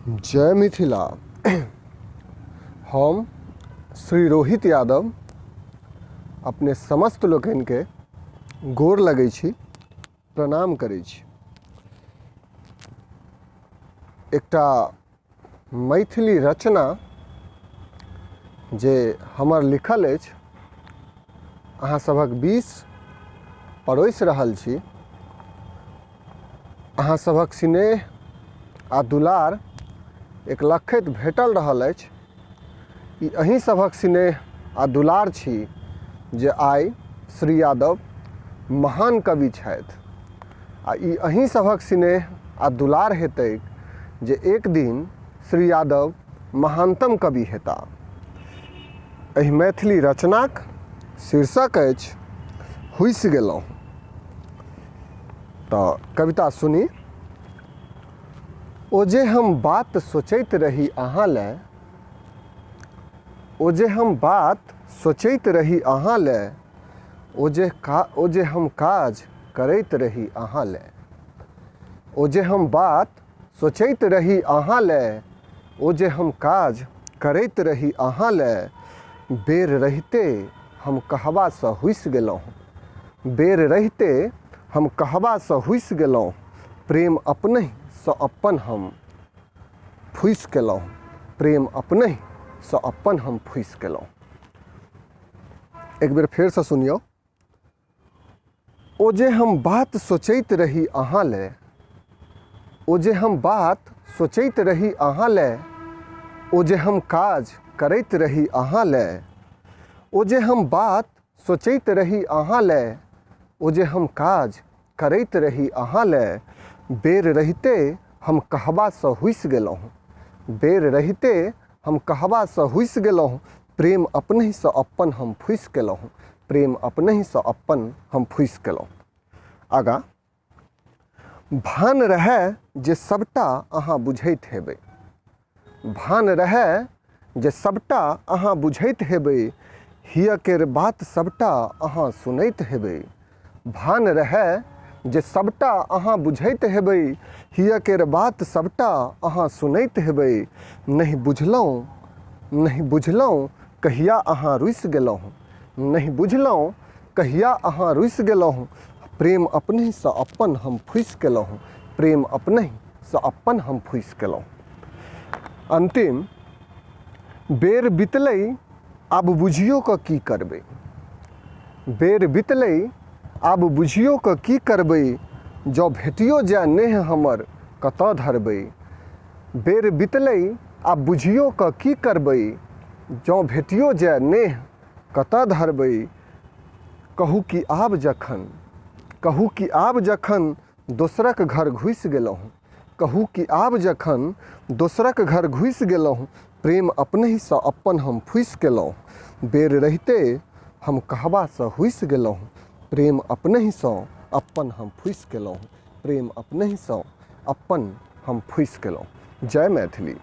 जय मिथिला। हम श्री रोहित यादव अपने समस्त लोकनि के गोर लगै छी, प्रणाम करै छी। एकटा मैथिली रचना जे हमर लिखल अछि, अहाँ सभक बीच परोसि रहल छी। अहाँ सभक स्नेह आ दुलार एक लखैत भेटल रहल अछि। ई अहीं सभक स्नेह आ दुलार छी जे आइ श्री यादव महान कवि छथि, आ ई अहीं सभक स्नेह आ दुलार हेतैक जे एक दिन श्री यादव महानतम कवि हेताह। एहि मैथिली रचनाक शीर्षक अछि हुसि गेलहुँ। तऽ कविता सुनी। ओ जे हम बात सोचैत रही अहाँ लए, ओ जे हम बात सोचैत रही अहाँ लए, ओ जे हम काज करैत रही अहाँ लए, ओ जे हम बात सोचैत रही अहाँ लए, ओ जे हम काज करैत रही अहाँ लए, बेर रहिते हम कहबासँ हुसि गेलहुँ। बेर रहिते हम कहबासँ हुसि गेलहुँ, प्रेम अपनहिसँ अपन हम फुसि गेलहुँ। प्रेम अपनहिसँ अपन हम फुसि गेलहुँ। एक बेर फेरसँ सुनियौ। ओ जे हम बात सोचैत रही अहाँ लए, ओ जे हम बात सोचैत रही अहाँ लए, ओ जे हम काज करैत रही अहाँ लए, ओ जे हम बात सोचैत रही अहाँ लए, ओ जे हम काज करैत रही अहाँ लए, बेर रहिते हम कहबासँ हुसि गेलहुँ। बेर रहिते हम कहबासँ हुसि गेलहुँ, प्रेम अपनहिसँ अपन हम फुसि गेलहुँ। प्रेम अपनहिसँ अपन हम फुसि गेलहुँ। आगाँ। भान रहै जे सबटा अहाँ बुझैत हेबै, भान रहै जे सबटा अहाँ बुझैत हेबै, हिय केर बात सबटा अहाँ सुनैत हेबै। भान रहै जे सबटा अहाँ बुझैत हेबै, हिय केर बात सबटा अहाँ सुनैत हेबै। नहि बुझलहुँ कहिया अहाँ रुसि गेलहुँ, नहि बुझलहुँ कहिया अहाँ रुसि गेलहुँ, प्रेम अपनहिसँ अपन हम फुसि गेलहुँ। प्रेम अपनहिसँ अपन हम फुसि गेलहुँ। अन्तिम। बेर बितलै आब बुझियो कऽ की करबै, बेर बितलै आब बुझियो कऽ की करबै, जँ भेटियो जाय नेह हमर कतऽ धरबै। बेर बितलै आब बुझियो कऽ की करबै, जँ भेटियो जाय नेह कतऽ धरबै। कहू कि आब जखन दोसरक घर घुसि गेलहुँ, कहू कि आब जखन दोसरक घर घुसि गेलहुँ, प्रेम अपनहिसँ अपन हम फुसि गेलहुँ। बेर रहिते हम कहबासँ हुसि गेलहुँ, प्रेम अपनहिसँ अपन हम फुसि गेलहुँ। प्रेम अपनहिसँ अपन हम फुसि गेलहुँ। जय मैथिली।